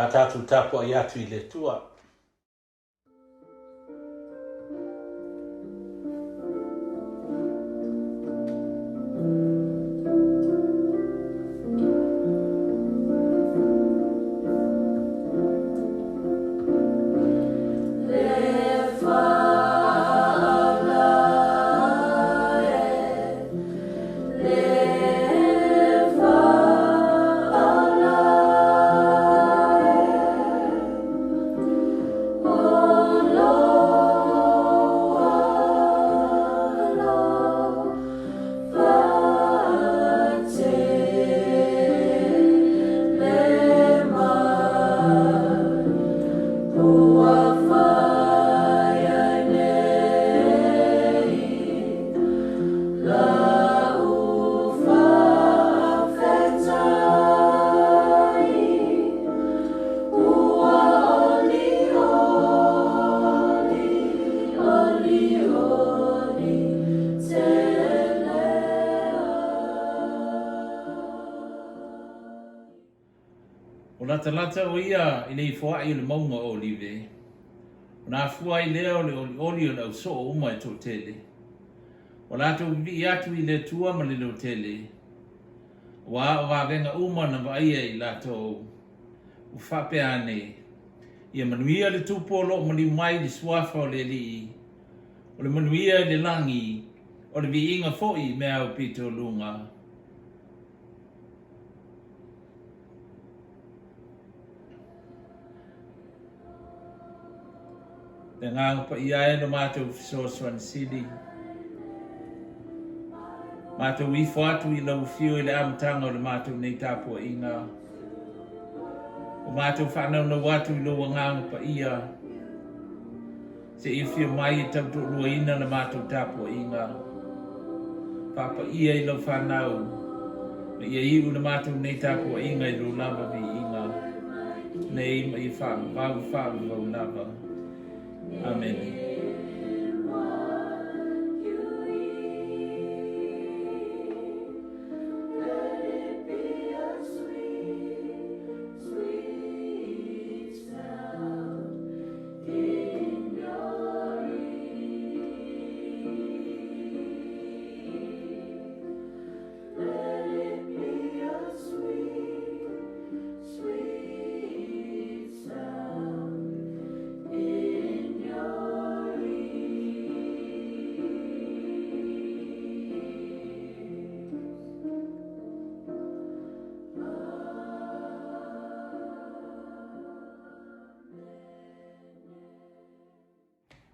A tātou tapo ai atu I le tua. Lata o ia I nei fua I le maunga o liwe. Nā fua I leo le oli o lau so o uma tō tele. O lato vi atu I le tua ma le lo tele. Wa o wawenga uma na waia I lato o whape ane. Ia manuia le tupolo ma li mai li swafa o le li. O le manuia le langi o le vi inga foi mea o pito lunga. Te ngā pa ia e no mātou fiso swan sili. Mātou I whātu I lau whio I le amatanga o le mātou nei tāpua inga. O mātou whanau na watu I lau ngā pa ia. Se I whio mai I tautu rua ina na mātou tāpua inga. Papa ia I lau whanau. Na ia iu na mātou nei tāpua inga I lau lava vi inga. Nei ma I whāmu vau lava. Amen. Your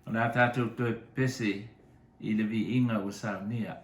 O nā tātou toi pese I le vi inga o Saunia.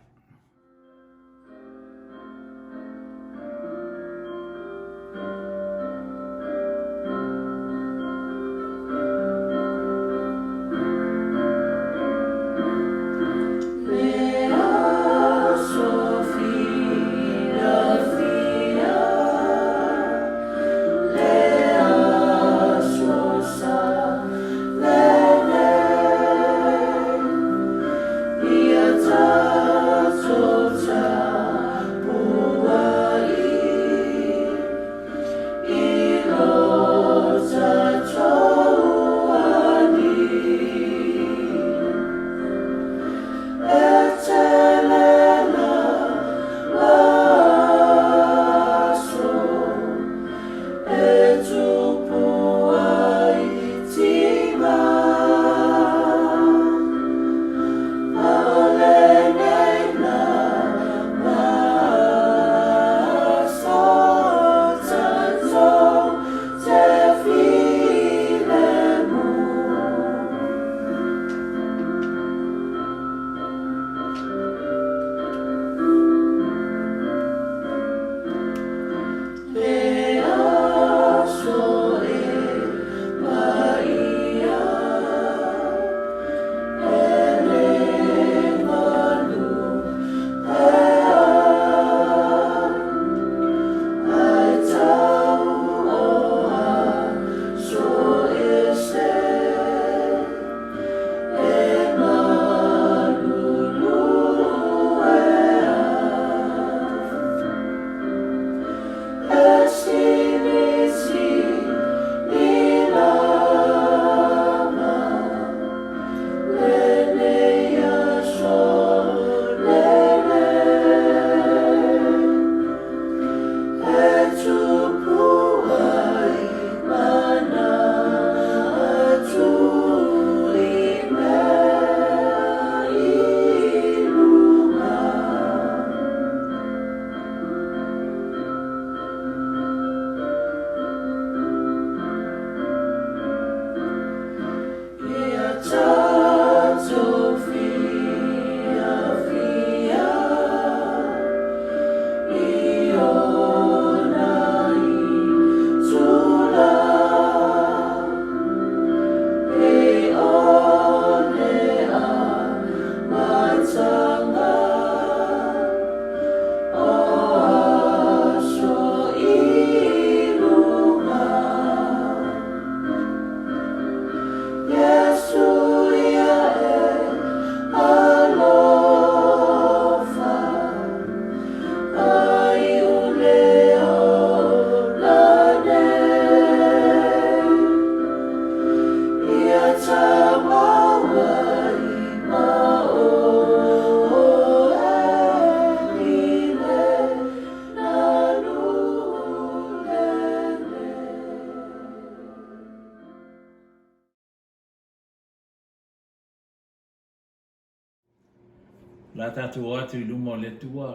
La tātou atu I luma o le tua,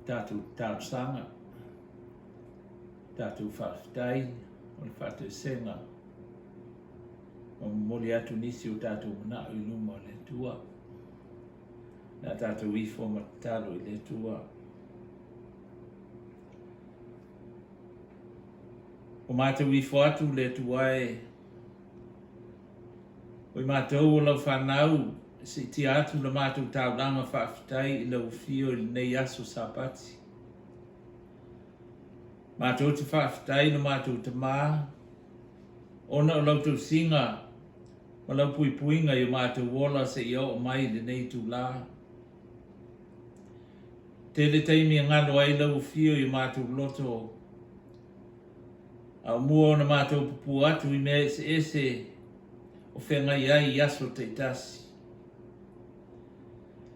tātou tāpsanga, tātou whawhitai, o le whātou senga, o moli atu nisi o tātou mana I luma o le tua, la tātou ifo matalo I le tua. O mātou ifo atu le tua o I mātou o lau whanau, si ti atu na mātou tauranga whawhitai I lau fio I nei aso sapati. Mātou te whawhitai na mātou te mā, ona o lau tau singa, ma lau pui puinga I mātou wola se I o mai le nei tu la. Te le teimi ngano ai lau fio I mātou loto, a mua na mātou pupu atu I mea ese o whenga iai I aso te tasi.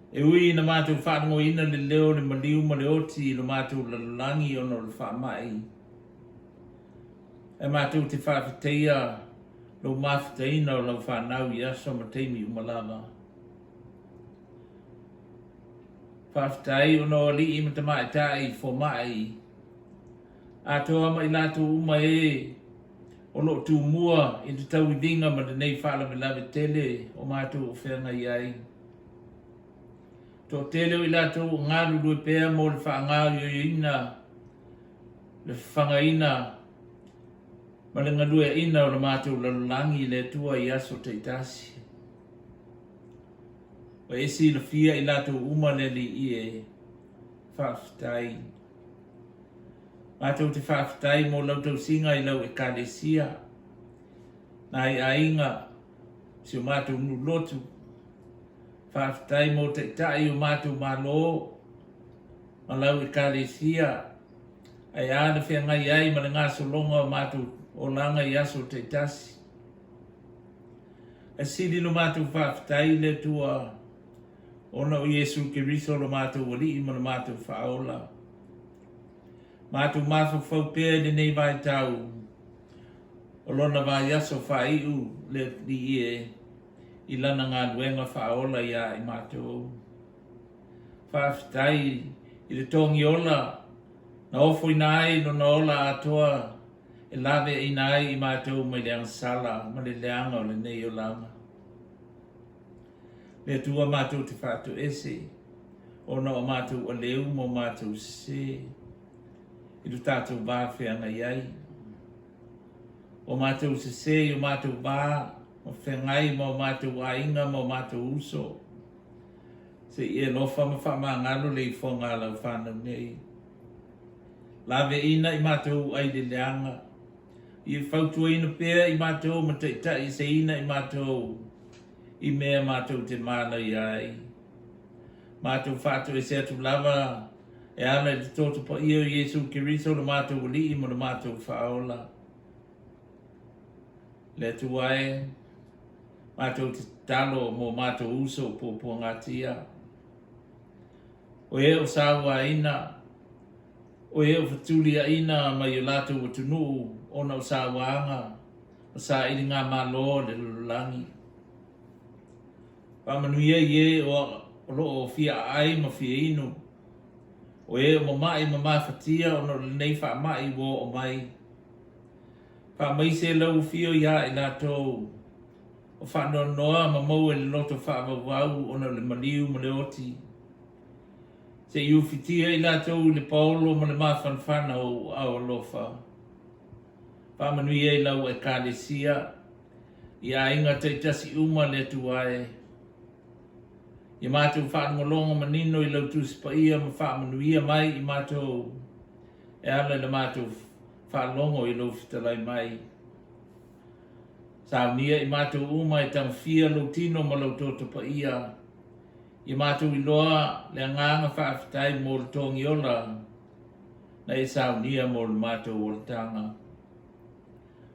E ui na mātou whanongo ina le leo le maliu ma le oti I lo mātou lalangi ono le whamai. E mātou te whawhiteia lo mawhiteina o lau whanau I aso ma teimi umalama. Whawhitei ono li I mata mai tai fo mai. A toa mai lātou uma o lo tu mua i te tau i dinga ma te nei whala me lawe tele o mātou o whenga iai. Tō tele o i lato o ngāru rui pēr mo le whaangau i ina, le whangaina, ma le ngalua ina o le mātou lalulangi le tua i aso te itasi. O esi le fia i lato uma le li i e whaafitai. Mātou te whaafitai mo lau tau singa i lau e kālesia. Nā i ainga, si o mātou nu lotu. Whaafitai mo te tai o mātou mālo. Ma lau e kālesia. Ai āna whea ngai ai ma le ngā solonga o mātou o langa i aso te tasi. E siri no mātou whaafitai le tua. Ona o Yesu ke riso lo mātou wali i ma le mātou whaola. Mātou mawhawhau pēr ni nei vai tau. O lona vai aso whai u le li e i lana ngā luenga whaola ia i mātou. Whaafitai i le tongi ola na ofo i nai no na ola atoa e lawe i nai i mātou mai leang sala ma le leanga o le nei o langa. Le tua mātou te whātou ese o na o mātou o leu mo mātou se. I tu tātou bā whenga iai. O mātou se o mātou bā, o whengai mo mātou ainga mo mātou uso. Se i e lofa ma whama ngalo le i whonga lau whanau nei. Lawe ina i mātou ai le leanga. I whautua ina pēr i mātou ma te i se ina i mātou. I mea mātou te māna iai. Mātou whātou e se atu lava. E ana te tōtu pa ia o Yesu Kiriso le mātou wali i mo le mātou whaola. Le tu ai, mātou te talo mo mātou uso po ngatia. O e o sawa ina, o e o whatulia ina mai o lātou o tunu ona o sawanga, o sa ili ngā malo le lulangi. Pamanuia ie o lo o fia ai ma fia inu. O e o mamai ma mawhatia o no nei wha mai wo o mai. Wha mai se lau fio ia i lātou. O wha no noa ma mau e le loto wha wau o no le maliu ma le oti. Se iu fitia i lātou le paulo ma le mawhanwhana o au alofa. Wha manuia i lau e kālesia. I a inga te tasi uma le tuae. I mātou whaangolonga manino i lau tūsi pa ia ma whaamanuia mai i mātou. E ala le mātou whaangongo i lau fitalai mai. Saunia i mātou uma i tamwhia lau tino ma lau tōta pa ia. I mātou i loa le nganga whaafitai mō le tongi ola. Na e saunia mō le mātou o le tanga.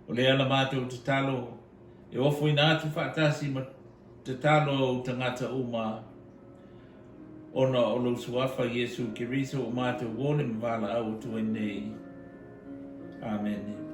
O le ala mātou te talo. E ofo i nātu whaatasi ma te talo o tangata uma. Ona o lo suafa Yesu Kiriso o mātou wone mwala au tu e nei. Amen.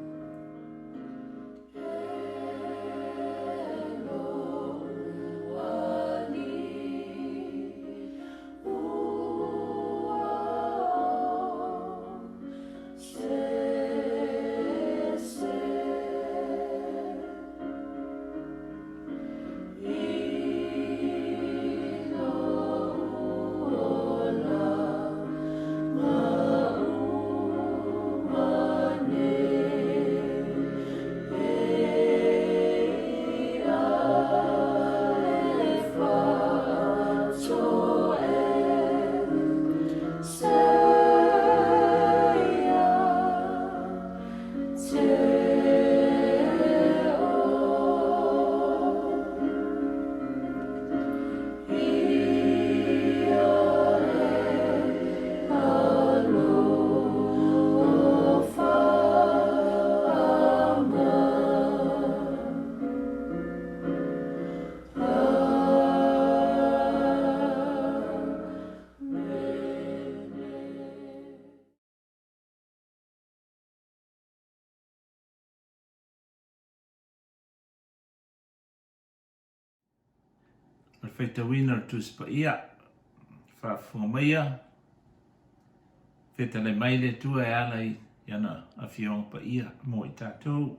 Al whaitawina tu spa ia. Whaafunga maia. Whetale mai le tua e ala i ana a whionga pa ia mo i tātou.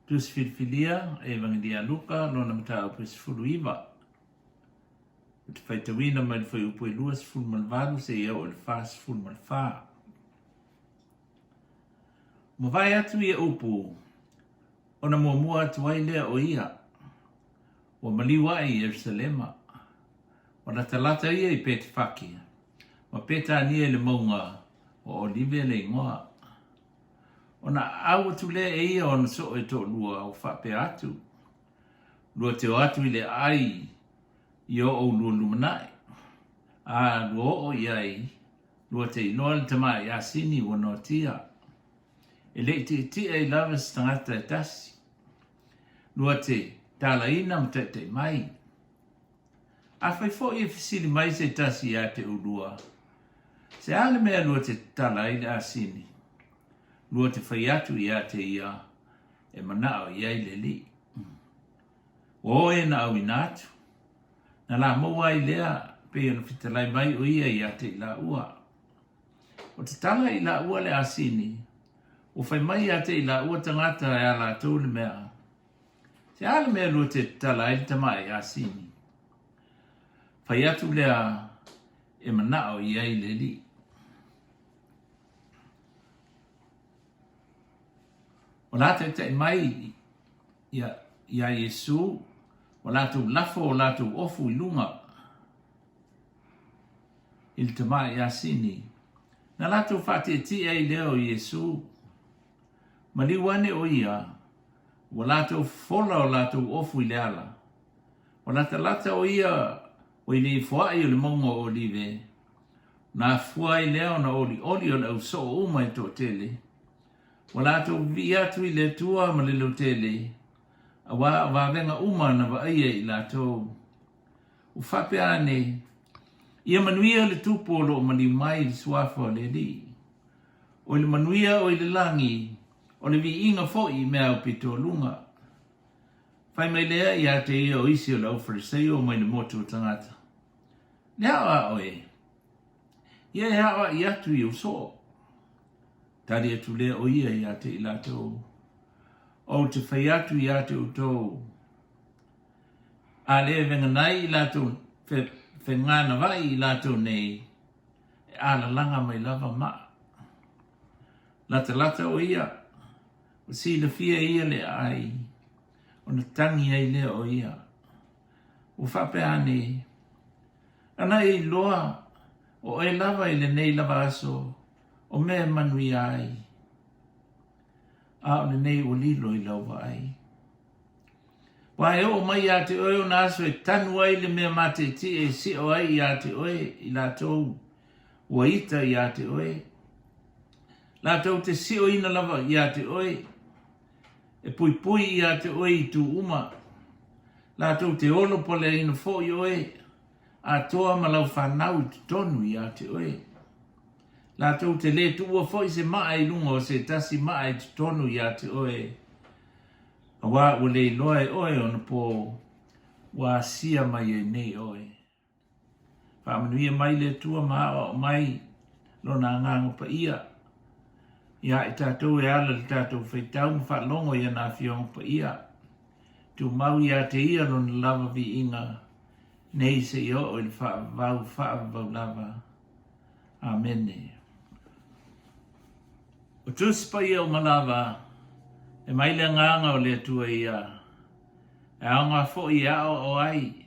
tus filfilia evangelia Luka lona mata o pesfulu iwa. Te whaitawina mai whai upo e luas fulu malvalu se iau o le fas fulu malfa. Ma vai atu ia upu, ona mua atu ai lea o ia, wa maliwa i Yerusalema, wa na talata ia i pete whaki, ma peta ania le maunga o olive le ingoa. Ona au atu lea e ia ona so e to lua o whape atu, lua te o atu i le ai i o lua lumanai, a lua o iai, lua te inoa le tama i asini wa no tia. E le ti e lava stangata e tasi. Lua te talaina ma te mai. A fai fo i fisili mai se tasi a te ulua. Se ale mea lua te talaina a sini. Lua te fai atu i a te ia e manao i ai le li. O e na au inatu. Na la moa i lea pe ona fitalai mai o ia i a te la ua. O te tala i la ua le a sini. O fai mai a te ila ua tangata e ala tau le mea. Se ala mea lua te tala e tamai a sini. Fai atu lea e manao i ai le li. O lata te mai ia Yesu, o lata lafo o lata ofu i lunga. Il tamai a sini. Na lata fate ti ai leo Yesu. Maliwane o ia, wa lato fola o lato ofu i le ala. O lata o ia, o i le fuai o le mongo o olive. Na fuai leo na oli o le uso o uma i tō tele. O lato vi atu i le tua ma le lo tele. A wa venga uma na wa aia i lato. U whape ane, ia manuia le tupo lo mali mai i suafa o le li. O le manuia o i le langi, o le vi inga fo i mea o pito lunga. Fai mai lea i a te ia o isi o lau farisei o mai na motu o tangata. Le hawa oe. Ia e hawa i atu i o so. Tari atu lea o ia i a te i lato. O te fai atu i a te o tō. A lea venga nai i lato fe ngana vai i lato nei. E ala langa mai lava maa. Lata o ia. O si le fia ia le ai, o na tangi ai le o ia. O whape ane, ana i loa, o e lava i le nei lava aso, o mea manui ai. A o le nei o lilo i laua ai. Wa e o mai a te oe o na aso e tanu ai le mea mate ti e si o ai i a te oe i la tou, ua ita i a te oe. La tou te si o ina lava i a te oe, e pui i a te oe i tu uma. La tau te olo po le ina fo i oe, a toa ma lau whanau te tonu i a te oe. La tau te le tu ua fo i se maa i lunga o se tasi maa i te tonu i a te oe. A wā ua le loa e oe ona po wā sia mai e nei oe. Whamanuia mai le tua maa o mai lona ngango pa ia. Ia i tātou e ala le tātou whaitau ma whalongo ia nā whiong pa ia. Tu mau ia te ia lona lava vi inga. Nei se i o il whaavau lava. Amene. O tuspa ia o malava. E mai le nganga o le tua ia. E aonga fo i ao o ai.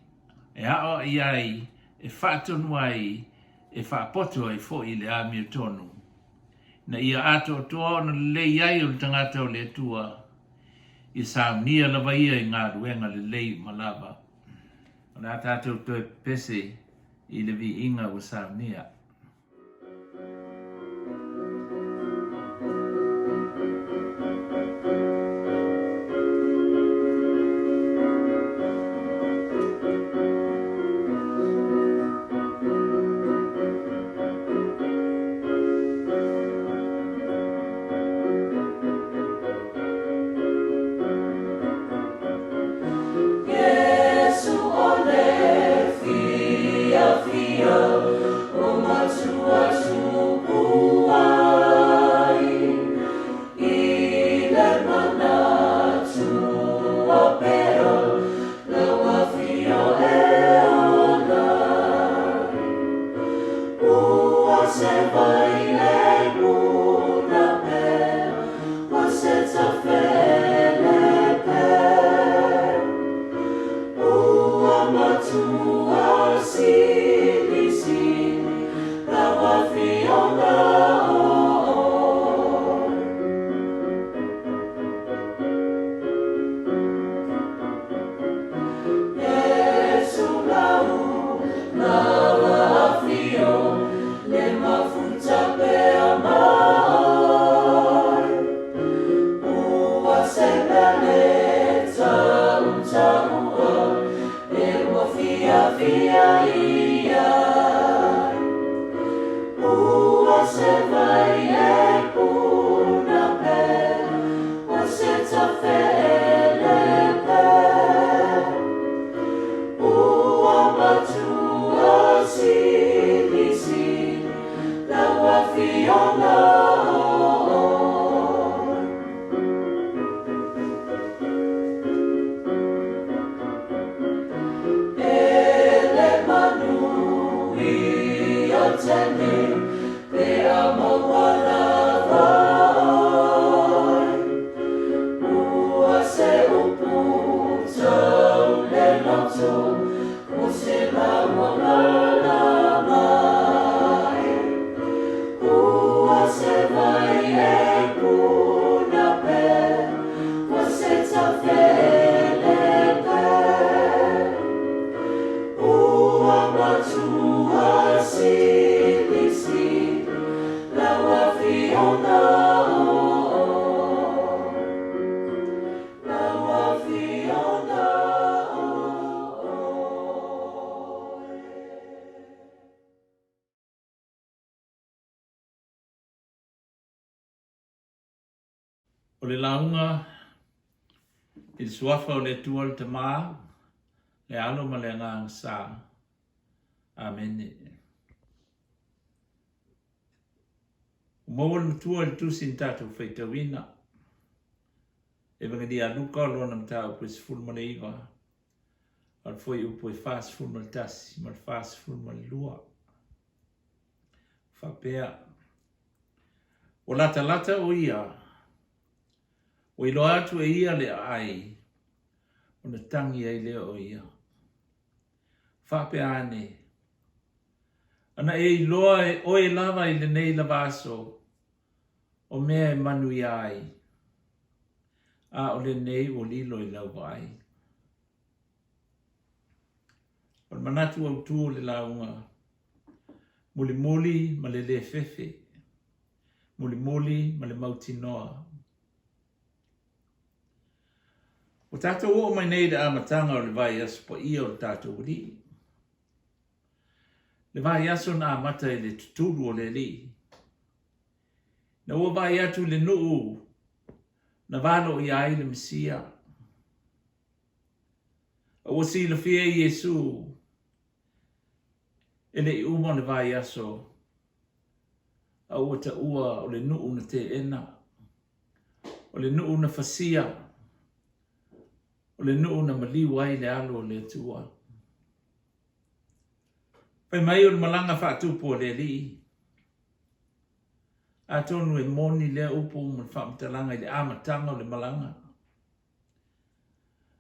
E ao i ai. E whaatonu ai. E whaapoto ai fo i le ami o tonu. Na ia ato toa na le iai o le tangata o le tua. I saunia lava ia i ngā ruenga le lei malava. O nā tātou toi pese i le vi inga o saunia. Yesu ole fia fia o O le launga, il suafa o le tua le tamaa, le alo ma le ngā sa. Amen. Mawal matua le tusin tātou whaitawina. E wangadi a luka lona mtau pwes fulma le iwa. Al foi upo e fast fulma le tasi, mal fast fulma le lua. Whapea. O lata lata o ia. O ilo atu e ia le ai. O na tangi ai leo o ia. Whapea ane. Ana e iloa e oe lava i le nei lava aso. O mea e manu i ai. A o le nei o lilo i lau vai. O le manatu au tu le launga. Mulimuli ma le fefe. Mulimuli ma le Mautinoa. O tātou o mai nei da amatanga o le vai aso po ia o le tātou li. Le vai aso na amata i le tuturu o le li. Na ua vai atu le nuu. Na valo i ai le Mesia. O si le fia Yesu. Ele i uma le vai aso. A ua ta ua o le nuu na te ena. O le nuu na fasia. O le nuu na maliu ai le alo o le tua. Pai mai o le malanga whaatupo le li. A tonu e moni le upo mo whaamtalanga i le amatanga o le malanga.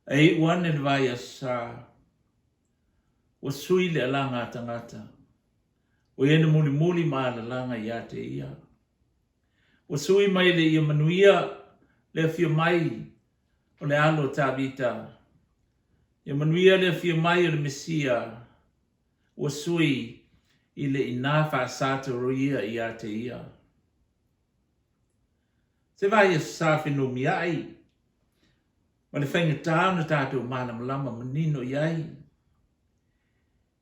E uane le vai asa. O sui le alanga atangata. O iene mulimuli ma le langa i ate ia. O sui mai le ia manuia le fia mai o le alo tabita. Ia manuia le fia mai o le Mesia. O sui i le inafa sato roia i ate ia. Se vai sa fino mi ai. Ma le whainga tāu na tātou mālam lama manino i ai.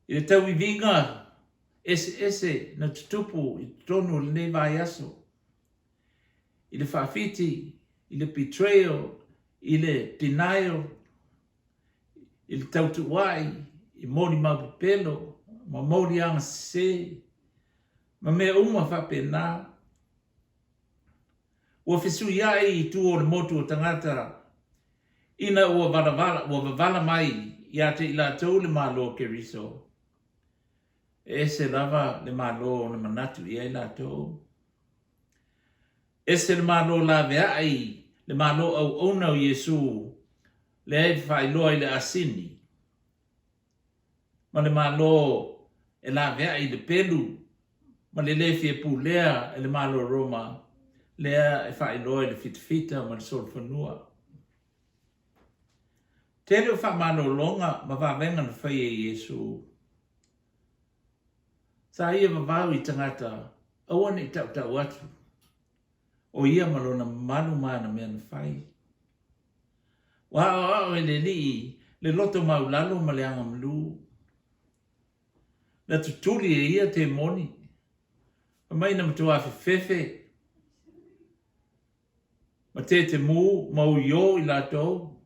I le tau i vinga ese na tutupu i tonu le ne vai aso. I le whawhiti, i le betrayal, i le denial, i le tautu wai, i mori mapupelo, ma mori anga se, ma mea uma whapena. Ua fisu iai i tu o le motu o tangata, ina ua wavala mai i ate i la tau le malo ke riso. E se lava le malo o le manatu i ai la tau. E se le malo la vea ai, le malo au ona o Yesu, le ai whailoa i le asini. Ma le malo e la vea i le pelu, ma le lefi e pulea e le malo Roma, lea e whailoa i le fitfita ma le solfanua. Tere o whamano longa ma wawenga na whai e Yesu. Sa ia mawau i tangata, awane i tau atu. O ia malona manu mana mea na whai. Wa e le li, le loto maulalo ma le anga mlu. Na tutuli e ia te moni. Mai na matua fefe. Ma te mu, mau yo i la tau.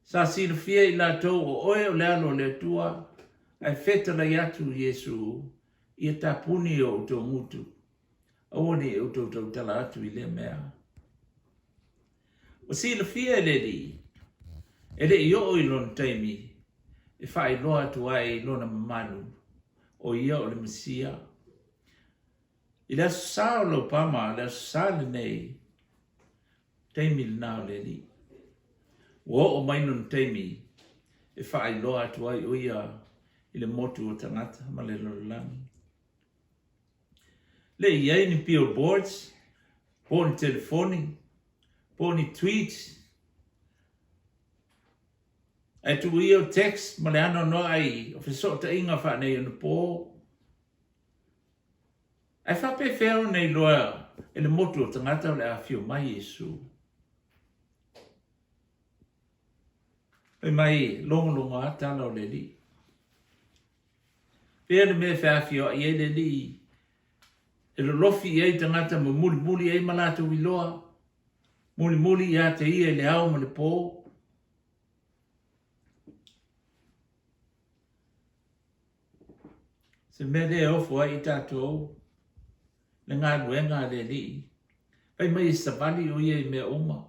Sa silfia i la tau o oe o le alo le tua. Ai feta la yatu Yesu. Ia tapuni o uto mutu. Awane e uto tala atu i le mea. O silfia e le li. E le i o i lon taimi. E whai loa atu ai lona mamanu. O ia o le Mesia. I le sa o lo pama, le sa le nei. Taimi le nao le li. O mainon taimi. E whai loa atu ai o ia i le motu o tangata ma le lolangi. Le iai ni billboards, pōni telefoni, pōni tweets. Ai tu ia o text ma le ano no ai o fisota inga whanei o na pō. Ai whape wheo nei loa e le motu o tangata o le awhio mai Yesu. Pai mai longo atala o le li. Pea le me whawhio i e le li. E lo lofi e tangata ma muli ai malata wiloa. Mulimuli ia te ia le au ma le pō. Se mele e ofu ai tātou, le ngā luenga le li. Pai mai sa vali o ia I mea oma.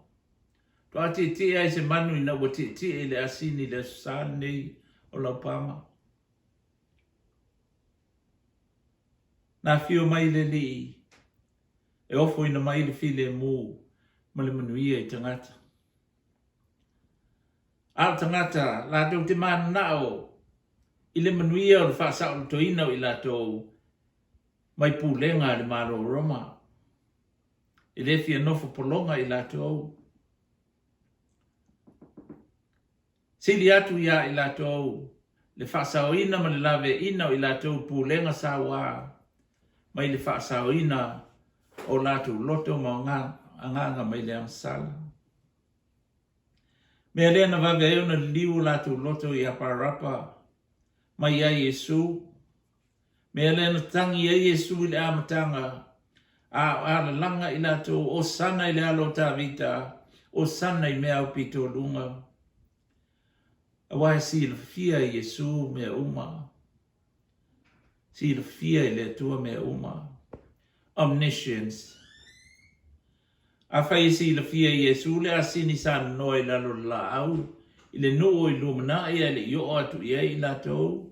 Toa te ai se manu ina wa te le asini le susani nei o laupama. Nā whio mai le li, e ofu ina mai le file mū, ma le manuia I tangata. Ao tangata, la tau te mana nao, I le manuia o le whaasao le toina o I la tau, mai pūlenga le maro Roma. I le fia nofo polonga I la tau. Sili atu ia I la tau, le whaasao ina ma le lave ina o I la tau pūlenga sa wā, mai le whaasao ina o la tau loto ma nganga mai le amsala. Mea lea na vave eo na liu la tau loto I aparapa, mai ia Yesu. Mea lea na tangi ia Yesu I le amatanga, a la langa I la tau, o sana I le alo ta vita, o sana I mea upito lunga. Awai si la fia Yesu mea uma. Si la fia I le tua mea uma. Omniscience. A fai si la fia Yesu le asini sa noi la lo la au. I le nuu I lumana ia le yo atu ia I la tau.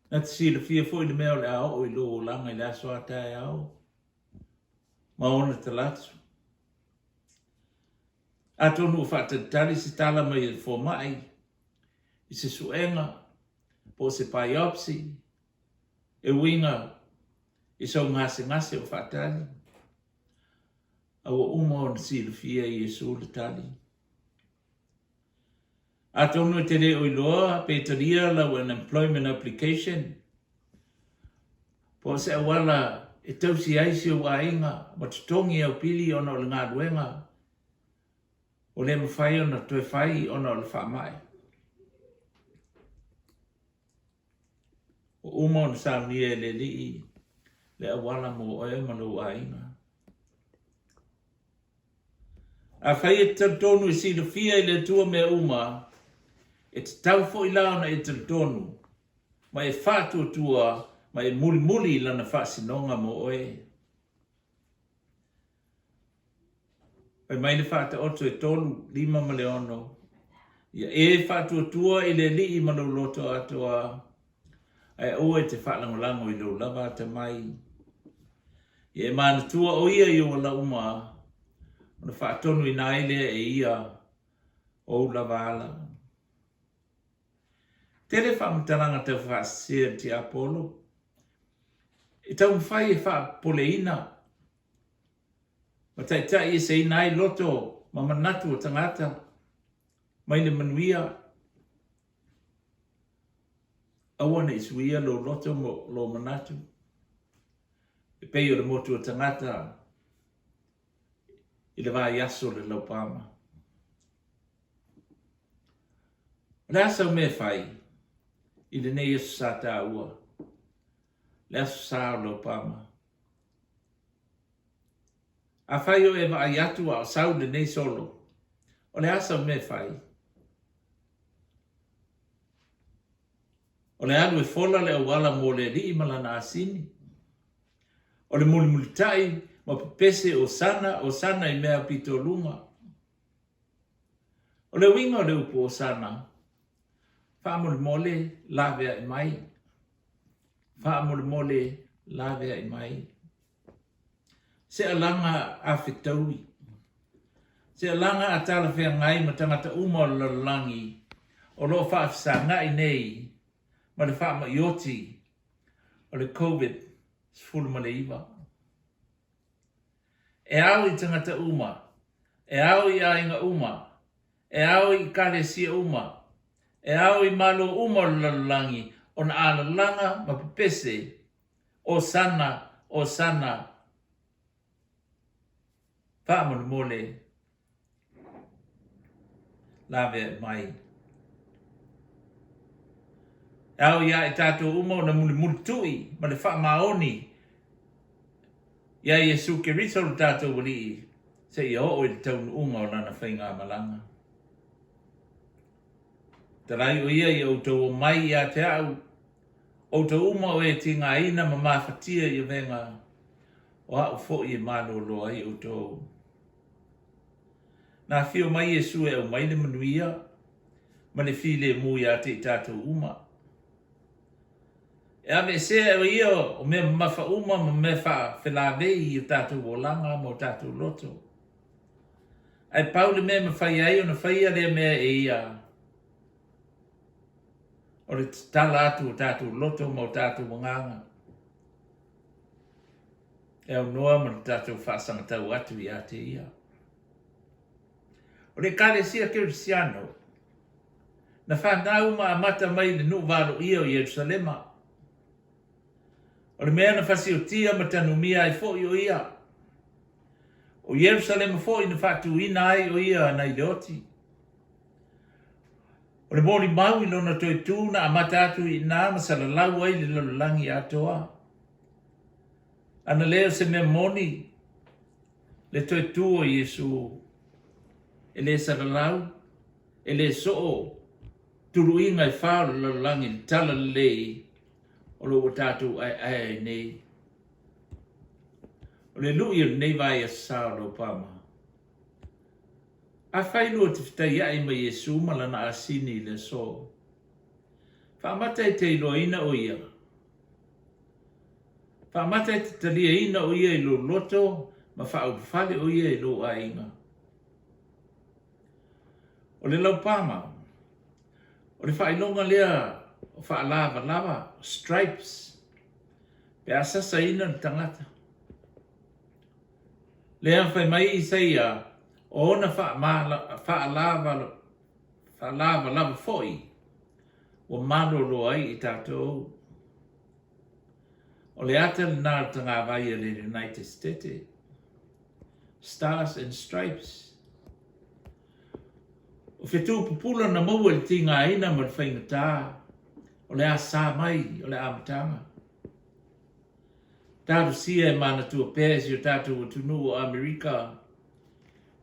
Na si la fia fo I le mea le au o I lo langa I le aso atai au. Maona talatu. Ato nu whaatatari se tala mai I fo mai. I se suenga. Po se biopsy. E winga. I so ngase o whaatari. Awa uma o si le fia Yesu le tali. Ato nu te le o iloa. Petaria la an employment application. Po se awala. E tausi aisi o wainga. Matutongi au pili ona o le ngā duenga. O le mawhai ona toe whai ona o le whaamai. O uma ona saunia le lii, le awala mo oe manu aina. A whai e tautonu I si le fia I le tua mea uma, e te tau fo I launa e tautonu, ma e whātua tua, ma e mulimuli lana whaasinonga mo oe. Pai mai le whaata oto e tolu, 5 ma le ono. Ia e whaatua tua I le lii ma lo loto atoa. Ai o e te whaalangolango I lo lava te mai. Ia e mana tua o ia I o la uma. Ona whaatonu I naile e ia o lava ala. Tere whaamataranga te whaasea ti Apollo. I tau mwhai e whaapoleina. Ma tai se inai loto ma manatu o tangata. Mai le manuia. Awana isuia lo loto mo lo manatu. E pei o le motu o tangata. I le vai aso le laupama. Le asa o me fai. I le nei aso sa ta ua. Le aso sa o laupama. A fai o e vai atu a sau le nei solo. O le asa o me fai. O le alu e fola le awala mo le rii malana asini. O le mulimulitai ma pepese o sana I mea pito lunga. O le winga o le upo o sana. Wha mole lavea I mai. Wha mole lavea I mai. Se alanga a whitaui. Se alanga a tala whea ngai ma tangata uma o lalangi. O lo whaafisa ngai nei. Ma le whaama ioti. O le COVID. Sfulu ma le iwa. E au I tangata uma. E au I ainga uma. E au I kalesia uma. E au I malo uma o lalangi. O na ala langa ma pepese. O sana. Whaamon mole lave mai. Au ia e tātou umo na mulimuli tui, ma le wha maoni. Ia Yesu Keriso lo tātou wali se i o i taunu unga o nana whainga malanga. Tarai o ia i o tau o mai ia te au, o tau uma o e tinga ina ma mawhatia i venga o hau fo i malo loa i o tau. Nā whio mai Yesu e o mai le manuia, ma le file mu ia te i tātou uma. E ave se o ia o me mawha uma ma me wha whelawei i o tātou o langa ma o tātou loto. Ai paule me ma whai ai o na whai a le mea e ia. O le tala atu o tātou loto ma o tātou wanganga. E au noa ma o tātou whaasanga tau atu i a te ia. O le kare sia Kirisiano, na whanau ma amata mai le nu valo ia o Yerusalema. O le mea na whasi o tia ma tanumia ai fo i o ia. O Yerusalema fo i na whatu ina ai o ia na i leoti. O le mori mau i lona toi tū na amata atu i nā masala lau ai le lololangi atoa. Ana leo se mea moni le toi tū o Yesu. E le saralau, e le soo, turu inga i whao le lololangi le tala lei o lo tātou ai nei. O le lui o nei vai a sao lo pama. A whainu o te whitai ai ma Yesu malana a sini le so. Whaamatai te iloina o ia. Whaamatai te talia ina o ia i lo loto, ma whaau whale o ia i lo a inga. O le lau pama. O le whailonga lea o whaalava lava, stripes. Pe a Sasa ina ni tangata. Lea whai mai i seia, o ona whaalava lava foi, o malolo ai i tātou. O le ata le nāra tanga vai le United States. Stars and Stripes. O whetū pupula na maua le tinga ina ma le whaingatā. O le a sā mai, o le amatanga. Tātou sia e mana tua pēsi o tātou o tunu o Amerika.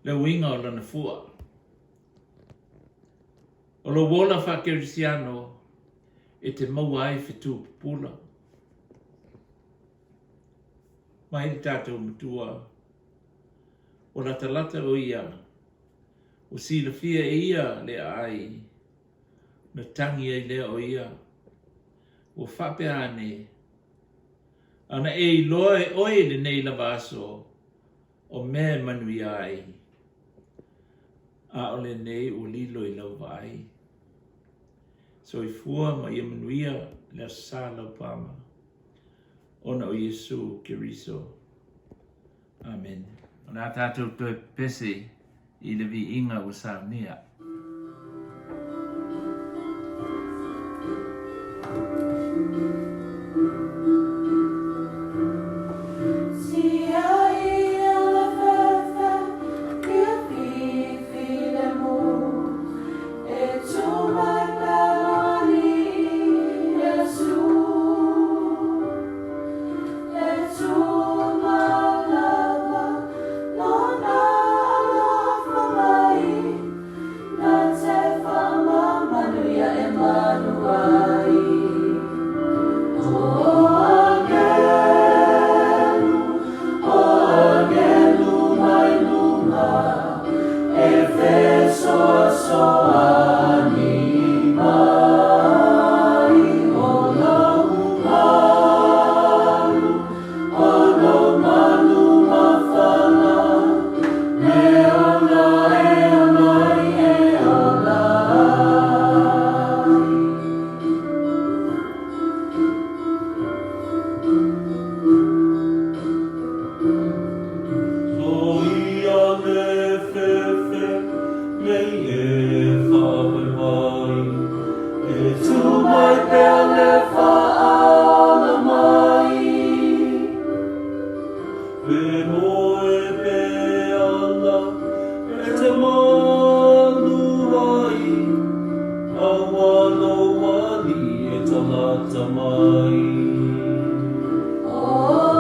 Le winga o lana fua. O lo wola whakerisiano e te maua ai whetū pupula. Mai tātou mutua. O la talata o ia. O sila fia e ia le ai. Na tangi ai lea o ia. O whape ane. Ana e loe oe le nei la vaso. O me manui ai. A o le nei o lilo i lau vai. So i fua ma ia manuia le sa lau pama. Ona o Yesu Keriso. Amen. Ona tātou toi pese i le vi inga o Samoa. Oh,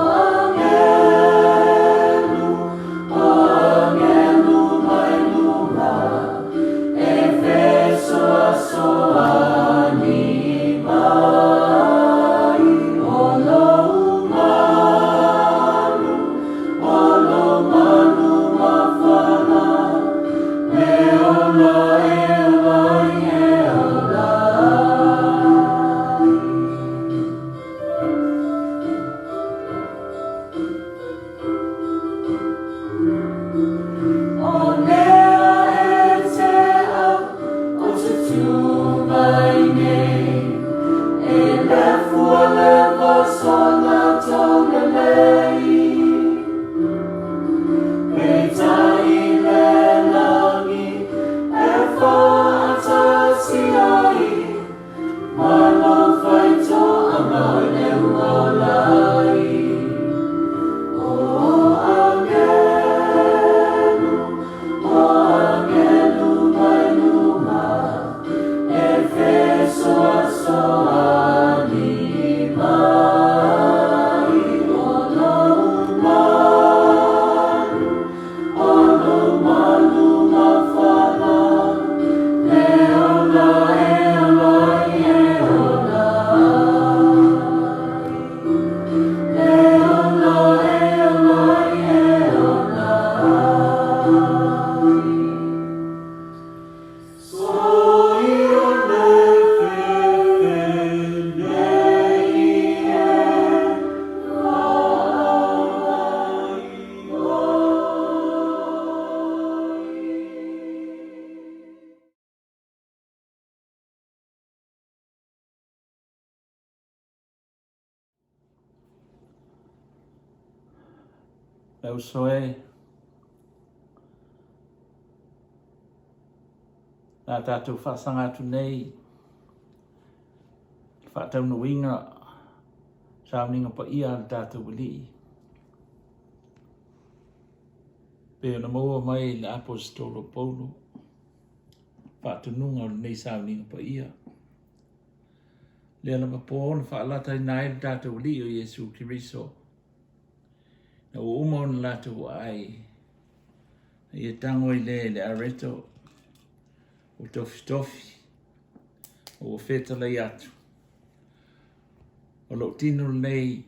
lau soe, nā tātou whaasanga atu nei, whaatau no winga, sauninga pa ia al tātou wili. Peo na maua mai le apostolo Paulo, whaatununga o nei sauninga pa ia. Le ala mapo na whaalata i nai le tātou wili o Yesu Kiriso. Na o uma o na lātou ai, i e tango i le areto, o tofi tofi, o feta lei atu. O lo tino nei,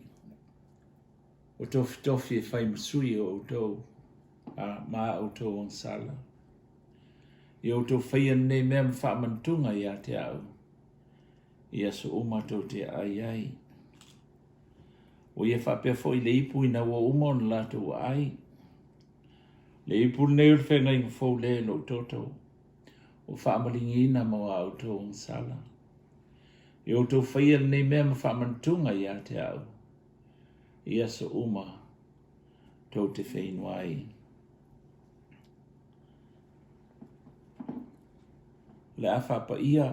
o tofi tofi e whai masui o tau, a maa o tau on sala. I o tau whaia nei mea mwha mantunga i a te au, i aso o mato te ai ai. O ia whapea fo i le ipu i na ua uma o na lātou ai. Le ipu nei o whenga i mwhau le lo toto, o whaamalingi ina mawa au tau on sala. I o tau whaia nei mea mwha mantunga i a te au, i aso uma tau te whainwai. Le awha pa ia,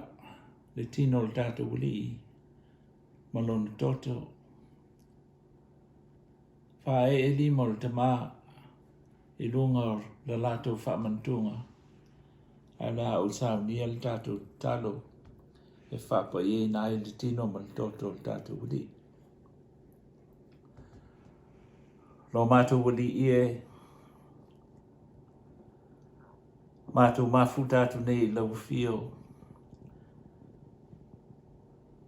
le tino le tātou wili, malona toto. Wha e li mo le te mā, i lunga o le lātou whaamantunga. A la o sāu ni le tātou talo, e wha pa ia nai le tino ma le toto le tātou wili. Lo mātou wili ie, mātou mafu tātou nei lau fio.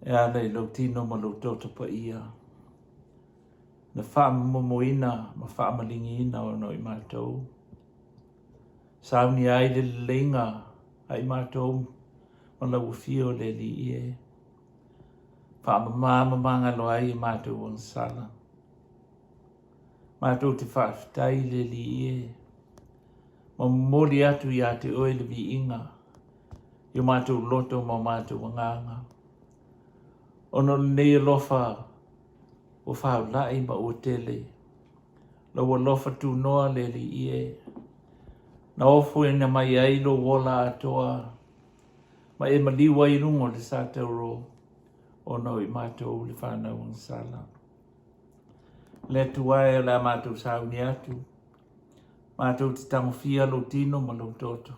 E ale lau tino ma lau toto pa ia. Na whaamomoina ma whaamalingiina o noi mātou. Sauni ai le lenga ai mātou ma lau fio le li ie. Whaamamanga lo ai mātou on sala. Mātou te whaafitai le li ie. Ma mori atu i a te oe le vi inga. I mātou loto ma mātou nganga. Ono nei lofa o whao lai ma o tele. Lawa lofa tu noa le li ie. Na ofu e na mai ai lo wola atoa. Ma e maliwa i rungo le sātauro. Ono i mātou le whanau on sala. Le tuae la mātou sauni atu. Mātou te tango fia lo tino ma lo toto.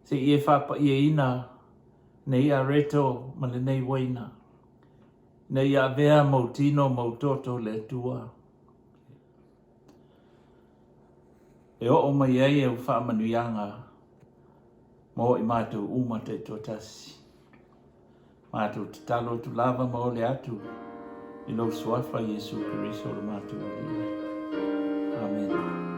Se ie whapa ia ina, nei a reto ma le nei waina. Nei a vea mau tino mau toto le tua. E o mai ai e u whaamanuianga, mo i mātou uma te totasi. Mātou te talo tu lava ma ole atu, i lo suafa Yesu Kiriso le mātou. Amen.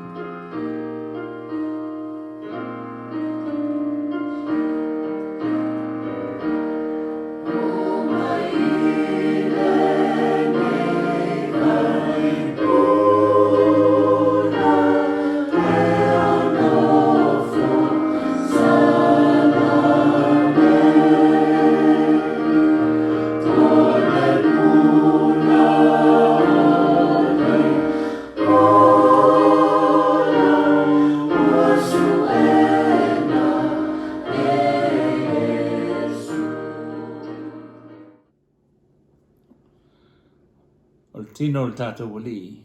Tino le tātou wali,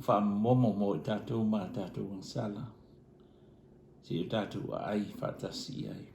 wha momo mo i tātou ma tātou ang sala. Si o tātou ai whatasi ai.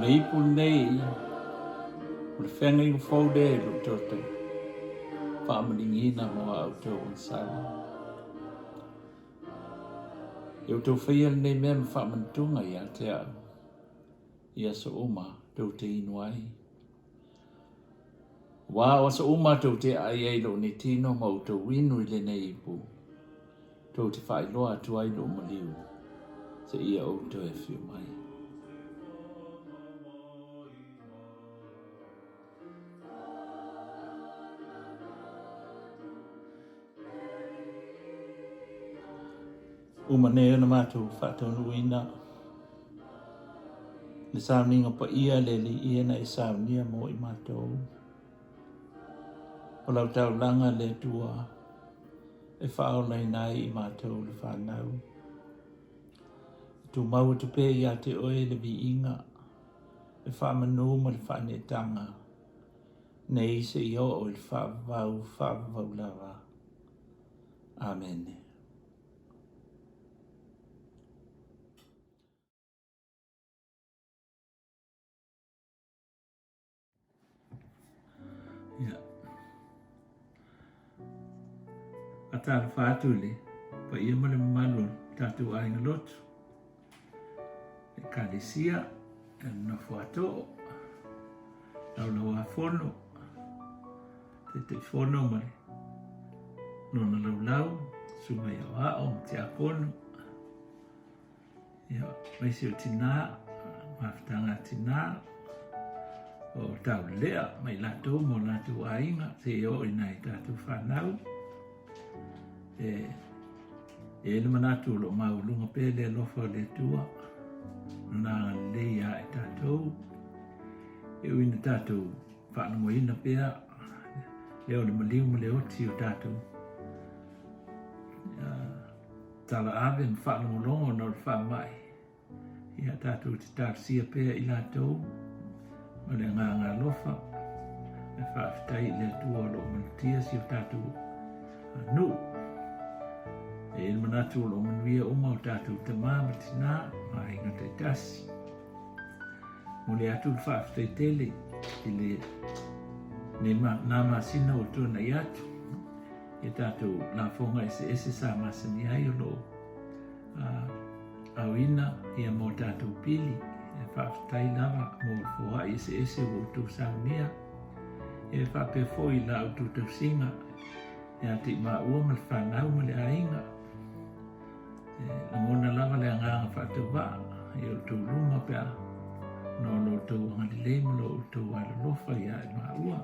le ipu nei, o le whenga i whaude e lo toto. Whaamaningina mo au tau unsala. E o tau whaia nei mea ma whaamantunga i a te au. Ia so oma tau te inuai. Wā o sa uma tau te ai ai lo ni tino ma o tau winu i le nei ipu. Tau te whailoa atu ai lo maliu. Se ia o tau e whiu mai. Uma ne ona mātou whātau nuina. Le sauninga pa ia le li ia na i saunia mo i mātou. O lau tau langa le tua. E whaolai nai i mātou le whanau. Tu mau tu pe ia te oe le vi inga. E whamanu ma le whanetanga. Nei se i o le whavau lava. Amen. Yeah. Atara whātule, pa ia male malu tātou ainga lotu. E kālesia, e na whātō, lau a whono, te whono male. Nona lau, sumai au hao, te akono. Ia, maisi o tina, mawhitanga tina, o tau lea, mai lato mo lato ainga, te o i nai tātou whanau. E le manatu lo maulunga pe le lofa le tua, na le ia e tātou. E uina tātou whanamo ina pea, leo le maliu ma le oti o tātou. Tala ave ma whanamo longo na le whamai. Ia tātou te tāpsia pea i tātou. Ma le ngā lofa, e whaafitai le tua lo manutia si o tātou nu. E il manatu lo manuia uma o tātou te māma tina, ma inga te tasi. Mo le atu le whaafitai tele, i le nā masina o tūna i atu. E tātou la whonga ese sa masani ai o lo awina ia mo tātou pili. E whaafitai lava mo fua ese o tū saunia. E whaapefoi la o tū tau singa. E ati ma ua ma le whanau ma le ainga. E mona lava le anganga whaatau wā. E o tū luma pia. No lo tū angalilei ma lo tū alalofa ia e ma ua.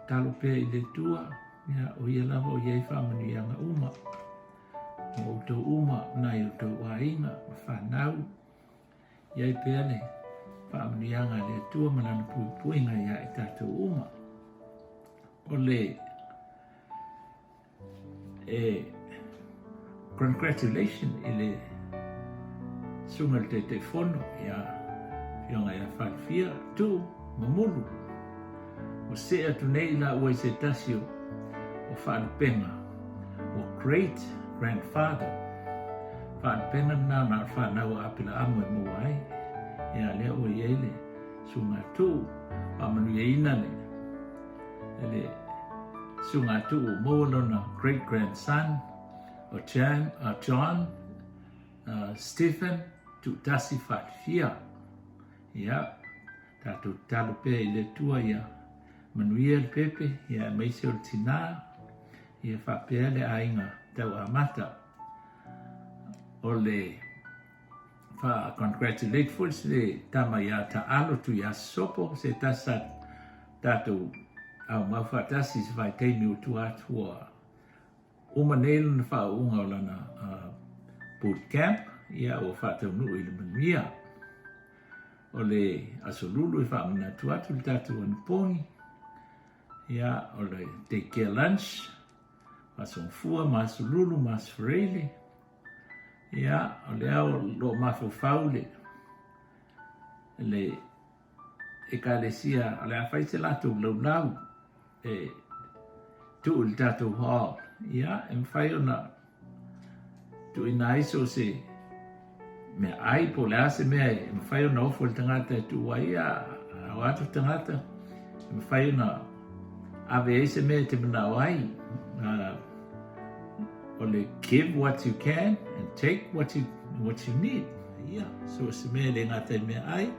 Talo pia i le tua. Ia o ia lava o iei whamanu ianga uma. O tū uma nai o tū ainga ma whanau. Iai pele, whaamanianga le tua malana puinga ia i tātou uma. O le, congratulations i le sungal te whono ia whionga ia whalwhia tu mamulu. O se atu nei la ua i se tasio o whaalipenga o great grandfather. Whaalipenga nā whanau apila amu e mua ai. Ia lea o iele sunga tu amanu ia ina le. Ele sunga tu o mōlona great grandson o John Stephen tu tasi whaaliwhia. Ia tātou talo pēr i le tua ia manuia le pepe ia meise o le tina ia whapea le ainga tau amata. O le congratulate full le tama ia ta alo tu ia sopo se tasa tātou au mawhatasi se vai teimi o tu atua. Uma nelu na whaunga o lana boot camp ia o whatau nuu i le manuia. O le asolulu i whaamana tu atu le tātou aniponi. Ia o le take care lunch. Masongfua, masolulu, masfarele. Ia, o le au lo mafofau le ekalesia, o le awhai se latou laulau, tu le tātou hall. Ia, e mwhai ona tu ina iso se me ai po le ase mea e mawhai o na ofo le tangata e tu wai a o atu tangata e mawhai o na ave eise mea te mana o ai o le give what you can and take what you need ia so se mea le ngata e mea ai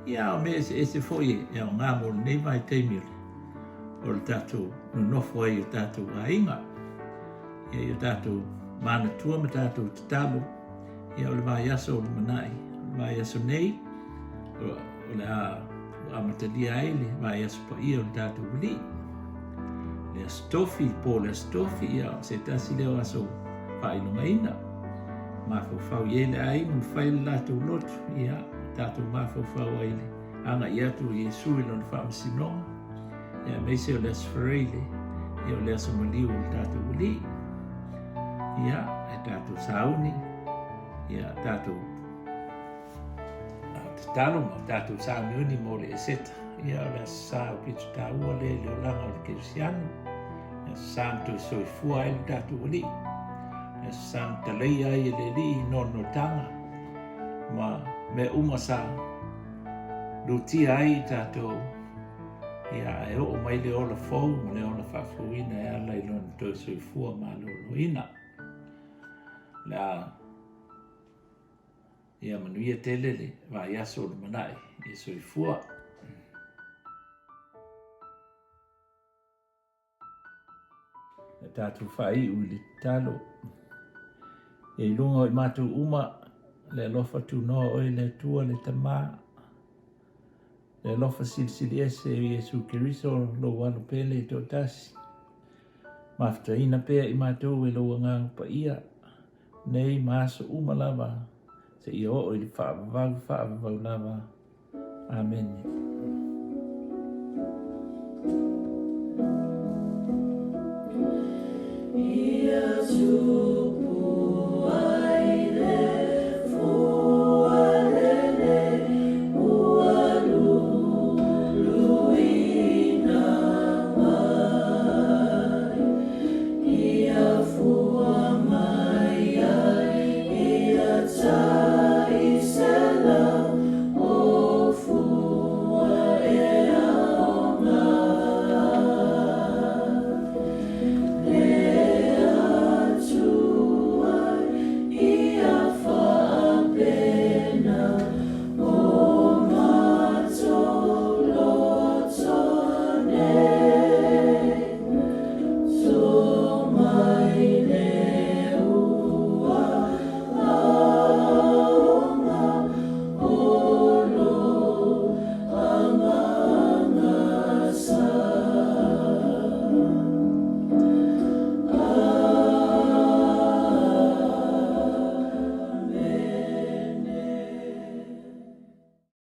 ia o mea se foi e o ngā mo nei vai teimi o le tātou no nofo ai o tātou ainga ia i o tātou mana tua me tātou tatalo ia o le vai aso o le manai o le vai aso nei o le a matalia ai le vai aso pa ia o le tātou wili le astofi po le astofi ia se tasi leo aso whainungaina mafau ie le ai mun whai le lātou lotu ia tātou mafau ai le anga i atu i sui lona whaamasinonga ia meise o le asfareile ia o le aso maliu o le tātou wili ia e tātou sauni ia tātou te talo ma tātou sauniuni mo le eseta ia o le asa o pitu tāua le o langa o le kerisiano ia santo soifua ai le tātou wili ia santa lei ai e le li nono tanga ma me uma sa lutia ai tātou ia e o mai le ola fou ma le ola whaafuina e ala i lona tō soifua ma loloina la ia manuia telele va yaso le manai e soifua e tātou whai ui le talo e lunga i mātou uma le alofa tu noa oi le tua le tamā le alofa silisili ese i Jesu Keriso lo walo pele i tō tasi maftaina pea i mātou e lo wanga pa ia nei maso uma lava se i o i whaavavau lava amen Ia